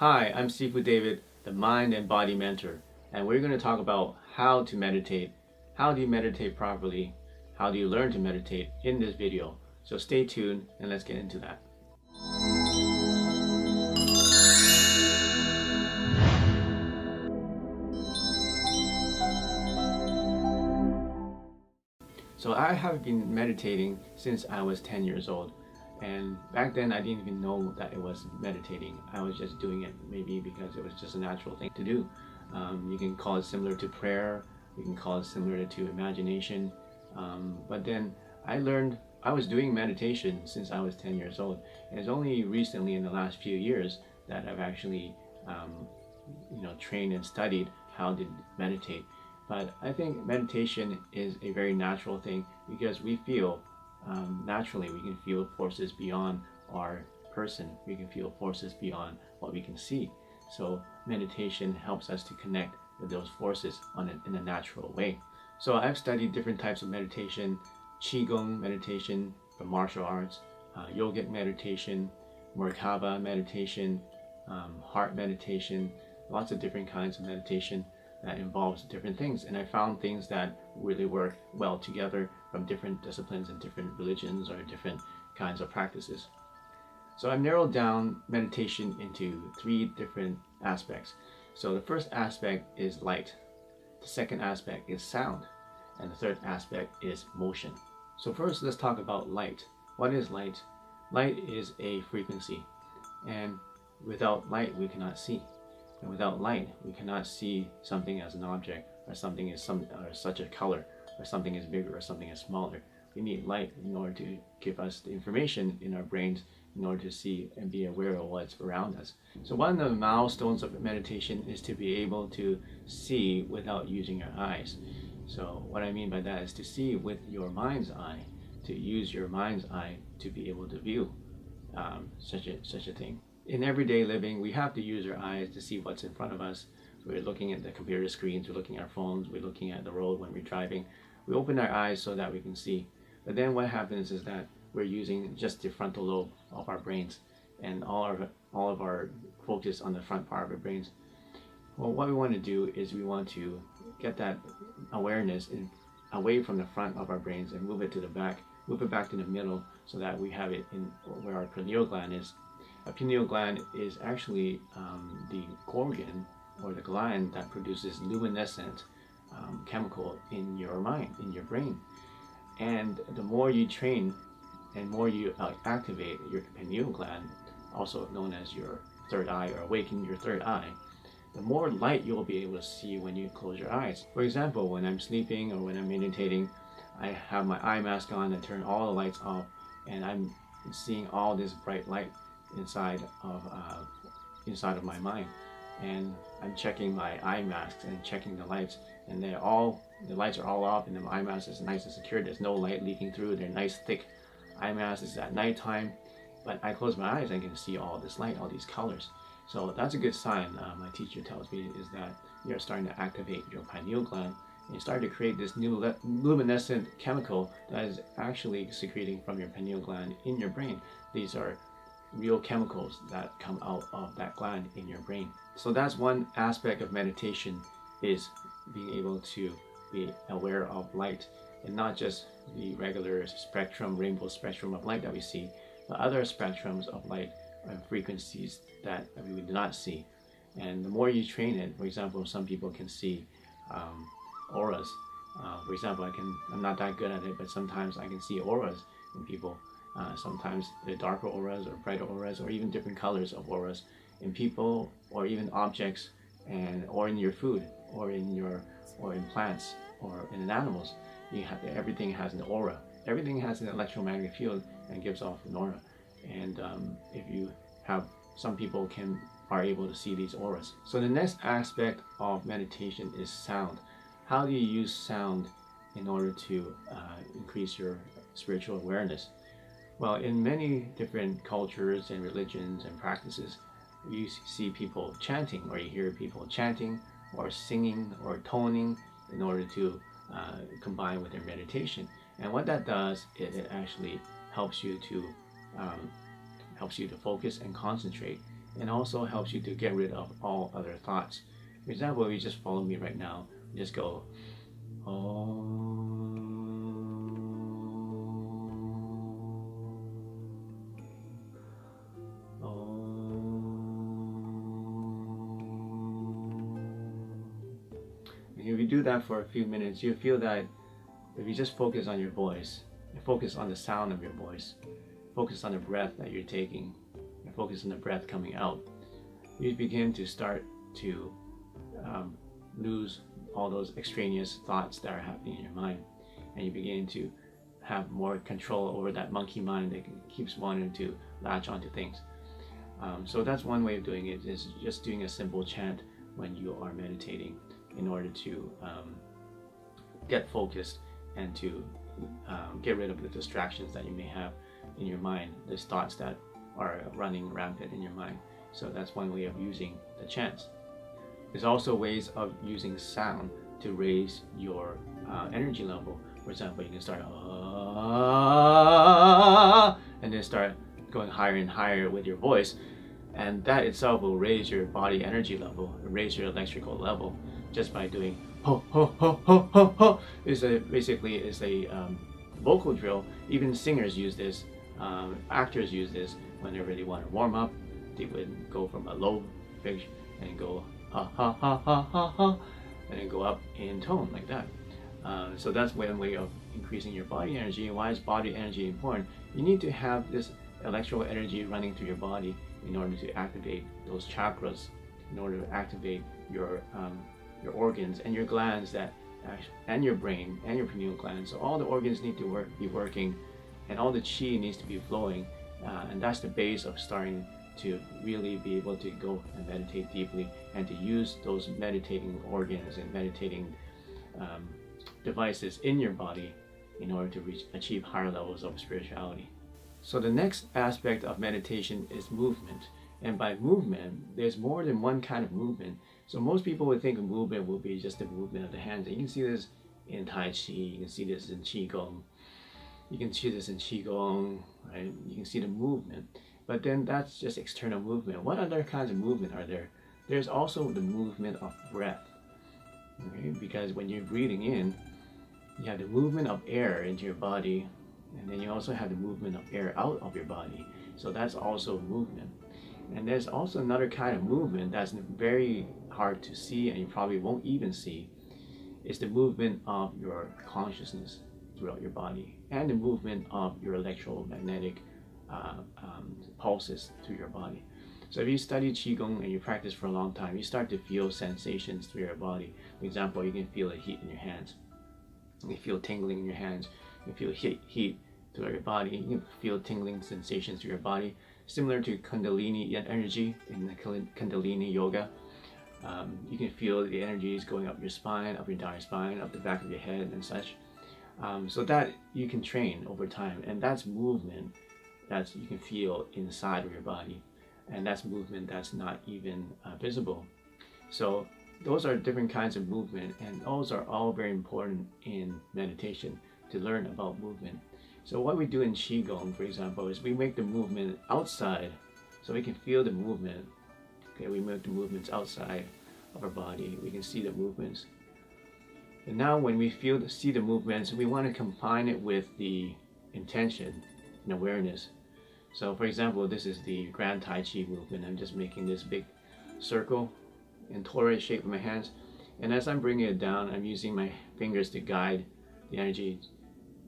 Hi, I'm Sifu David, the Mind and Body Mentor, and we're going to talk about how to meditate. How do you meditate properly? How do you learn to meditate in this video? So stay tuned and let's get into that. So I have been meditating since I was 10 years old. And back then I didn't even know that it was meditating. I was just doing it maybe because it was just a natural thing to do. You can call it similar to prayer. You can call it similar to imagination. But then I learned I was doing meditation since I was 10 years old. And it's only recently in the last few years that I've actually trained and studied how to meditate. But I think meditation is a very natural thing because we feel naturally, we can feel forces beyond our person. We can feel forces beyond what we can see. So meditation helps us to connect with those forces in a natural way. So I've studied different types of meditation: Qigong meditation from martial arts, yogic meditation, Merkaba meditation, heart meditation, lots of different kinds of meditation that involves different things. And I found things that really work well together from different disciplines and different religions or different kinds of practices. So I've narrowed down meditation into 3 different aspects. So the first aspect is light, the second aspect is sound, and the third aspect is motion. So first let's talk about light. What is light? Light is a frequency, and without light we cannot see. And without light, we cannot see something as an object, or something is such a color, or something is bigger, or something is smaller. We need light in order to give us the information in our brains in order to see and be aware of what's around us. So one of the milestones of meditation is to be able to see without using your eyes. So what I mean by that is to see with your mind's eye, to use your mind's eye to be able to view such a thing. In everyday living, we have to use our eyes to see what's in front of us. We're looking at the computer screens, we're looking at our phones, we're looking at the road when we're driving. We open our eyes so that we can see. But then what happens is that we're using just the frontal lobe of our brains and all of our focus on the front part of our brains. Well, what we want to do is we want to get that awareness away from the front of our brains and move it to the back, move it back to the middle so that we have it in where our pineal gland is. A pineal gland is actually the organ or the gland that produces luminescent chemical in your mind, in your brain. And the more you train and more you activate your pineal gland, also known as your third eye or awaken your third eye, the more light you'll be able to see when you close your eyes. For example, when I'm sleeping or when I'm meditating, I have my eye mask on and turn all the lights off, and I'm seeing all this bright light inside of my mind, and I'm checking my eye masks and checking the lights, and the lights are all off, and the eye mask is nice and secure. There's no light leaking through. They're nice thick eye masks. It's at nighttime, but I close my eyes, I can see all this light, all these colors. So that's a good sign. My teacher tells me is that you're starting to activate your pineal gland, and you start to create this new luminescent chemical that is actually secreting from your pineal gland in your brain. These are real chemicals that come out of that gland in your brain. So that's one aspect of meditation, is being able to be aware of light, and not just the regular spectrum, rainbow spectrum of light that we see, but other spectrums of light and frequencies that we do not see. And the more you train it, for example, some people can see auras. For example, I'm not that good at it, but sometimes I can see auras in people. Sometimes they're darker auras or brighter auras or even different colors of auras in people or even objects, or in your food or in plants or in animals. Everything has an aura. Everything has an electromagnetic field and gives off an aura. And if you have, some people are able to see these auras. So the next aspect of meditation is sound. How do you use sound in order to increase your spiritual awareness? Well, in many different cultures and religions and practices, you see people chanting, or you hear people chanting or singing or toning in order to combine with their meditation. And what that does is it actually helps you to focus and concentrate and also helps you to get rid of all other thoughts. For example, if you just follow me right now, just go, oh. If you do that for a few minutes, you feel that if you just focus on your voice, and focus on the sound of your voice, focus on the breath that you're taking, and focus on the breath coming out, you begin to start to lose all those extraneous thoughts that are happening in your mind, and you begin to have more control over that monkey mind that keeps wanting to latch onto things. So that's one way of doing it, is just doing a simple chant when you are meditating, in order to get focused and to get rid of the distractions that you may have in your mind, these thoughts that are running rampant in your mind. So that's one way of using the chants. There's also ways of using sound to raise your energy level. For example, you can start and then start going higher and higher with your voice, and that itself will raise your body energy level, raise your electrical level, just by doing ho ho ho ho ho ho. Basically is a vocal drill. Even singers use this, actors use this when they really want to warm up. They would go from a low pitch and go ha ha ha ha ha ha, and then go up in tone like that. So that's one way of increasing your body energy. And why is body energy important? You need to have this electrical energy running through your body in order to activate those chakras, in order to activate your organs and your glands, and your brain and your pineal gland. So all the organs need to be working, and all the chi needs to be flowing, and that's the base of starting to really be able to go and meditate deeply, and to use those meditating organs and meditating devices in your body in order to achieve higher levels of spirituality. So the next aspect of meditation is movement. And by movement, there's more than one kind of movement. So most people would think of movement will be just the movement of the hands. And you can see this in Tai Chi, you can see this in Qigong, you can see this in Qigong, right? You can see the movement. But then that's just external movement. What other kinds of movement are there? There's also the movement of breath. Okay? Because when you're breathing in, you have the movement of air into your body, and then you also have the movement of air out of your body. So that's also movement. And there's also another kind of movement that's very hard to see, and you probably won't even see. It's the movement of your consciousness throughout your body, and the movement of your electromagnetic pulses through your body. So if you study Qigong and you practice for a long time, you start to feel sensations through your body. For example, you can feel the heat in your hands. You can feel tingling in your hands. You can feel heat throughout your body. You can feel tingling sensations through your body, similar to Kundalini energy in the Kundalini yoga. You can feel the energies going up your spine, up your entire spine, up the back of your head and such. So that you can train over time, and that's movement that you can feel inside of your body, and that's movement that's not even visible. So those are different kinds of movement, and those are all very important in meditation, to learn about movement. So what we do in Qigong, for example, is we make the movement outside, so we can feel the movement. Okay, we make the movements outside of our body. We can see the movements. And now when we see the movements, we want to combine it with the intention and awareness. So for example, this is the Grand Tai Chi movement. I'm just making this big circle in torus shape with my hands. And as I'm bringing it down, I'm using my fingers to guide the energy,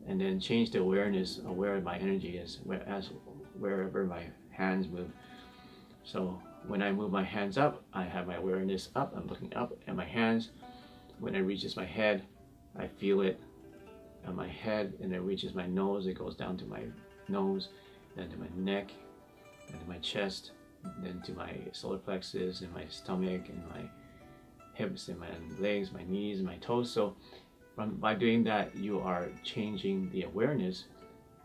and then change the awareness of where my energy is, wherever my hands move. So when I move my hands up, I have my awareness up. I'm looking up at my hands. When it reaches my head, I feel it on my head, and it reaches my nose. It goes down to my nose, then to my neck, then to my chest, then to my solar plexus and my stomach and my hips and my legs, my knees and my toes. So by doing that, you are changing the awareness,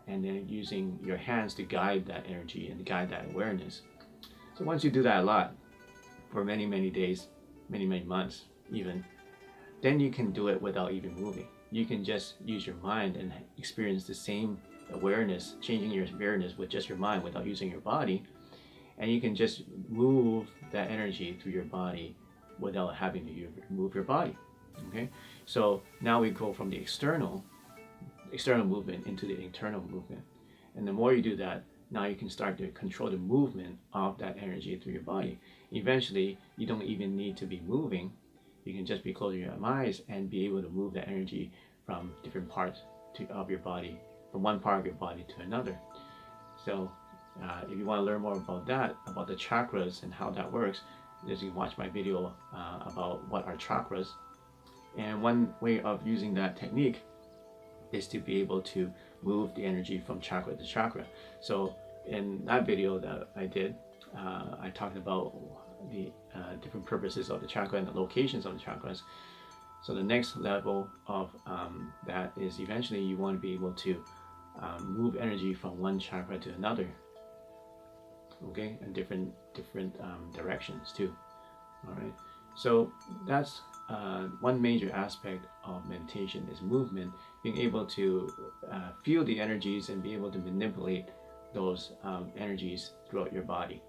and then using your hands to guide that energy and guide that awareness. So once you do that a lot, for many, many days, many, many months even, then you can do it without even moving. You can just use your mind and experience the same awareness, changing your awareness with just your mind without using your body. and you can just move that energy through your body without having to move your body. Okay, so now we go from the external movement into the internal movement, and the more you do that, now you can start to control the movement of that energy through your body. Eventually, you don't even need to be moving. You can just be closing your eyes and be able to move that energy from different parts of your body, from one part of your body to another. So if you want to learn more about that, about the chakras and how that works, just you can watch my video about what are chakras. And one way of using that technique is to be able to move the energy from chakra to chakra. So in that video that I did, I talked about the different purposes of the chakra and the locations of the chakras. So the next level of that is eventually you want to be able to move energy from one chakra to another, okay, and different directions too. All right, so that's one major aspect of meditation is movement, being able to feel the energies and be able to manipulate those energies throughout your body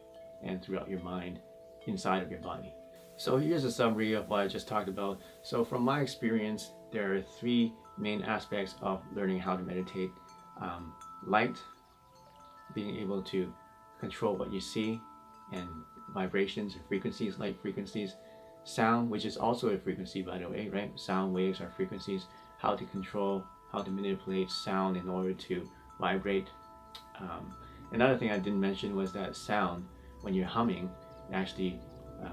and throughout your mind, inside of your body. So here's a summary of what I just talked about. So from my experience, there are three main aspects of learning how to meditate. Light, being able to control what you see, and vibrations and frequencies, light frequencies. Sound, which is also a frequency, by the way, right? Sound waves are frequencies. How to control, how to manipulate sound in order to vibrate. Another thing I didn't mention was that sound, when you're humming, it actually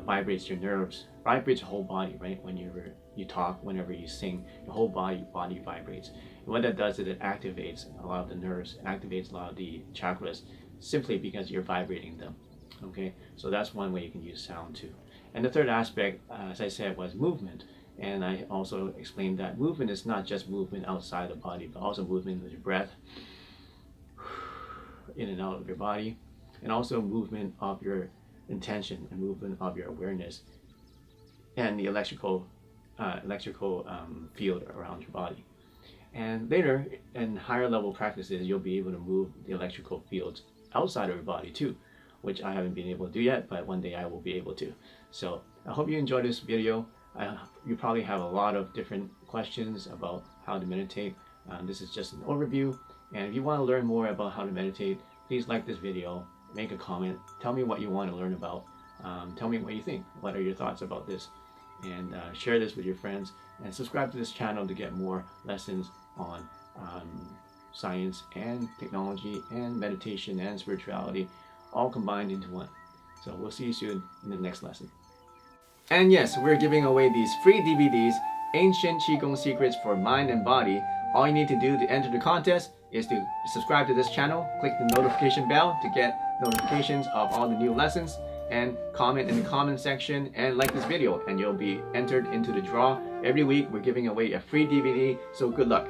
vibrates your nerves, vibrates your whole body, right? Whenever you talk, whenever you sing, your whole body vibrates. And what that does is it activates a lot of the nerves, activates a lot of the chakras, simply because you're vibrating them. Okay, so that's one way you can use sound too. And the third aspect, as I said, was movement. And I also explained that movement is not just movement outside the body, but also movement with your breath, in and out of your body, and also movement of your intention and movement of your awareness, and the electrical field around your body. And later, in higher level practices, you'll be able to move the electrical fields outside of your body too, which I haven't been able to do yet, but one day I will be able to. So I hope you enjoyed this video. You probably have a lot of different questions about how to meditate. This is just an overview. And if you want to learn more about how to meditate, please like this video, make a comment, tell me what you want to learn about, tell me what you think, what are your thoughts about this, and share this with your friends, and subscribe to this channel to get more lessons on science and technology and meditation and spirituality, all combined into one. So we'll see you soon in the next lesson. And yes, we're giving away these free DVDs, Ancient Qigong Secrets for Mind and Body. All you need to do to enter the contest is to subscribe to this channel, click the notification bell to get notifications of all the new lessons, and comment in the comment section and like this video, and you'll be entered into the draw. Every week we're giving away a free DVD, so good luck.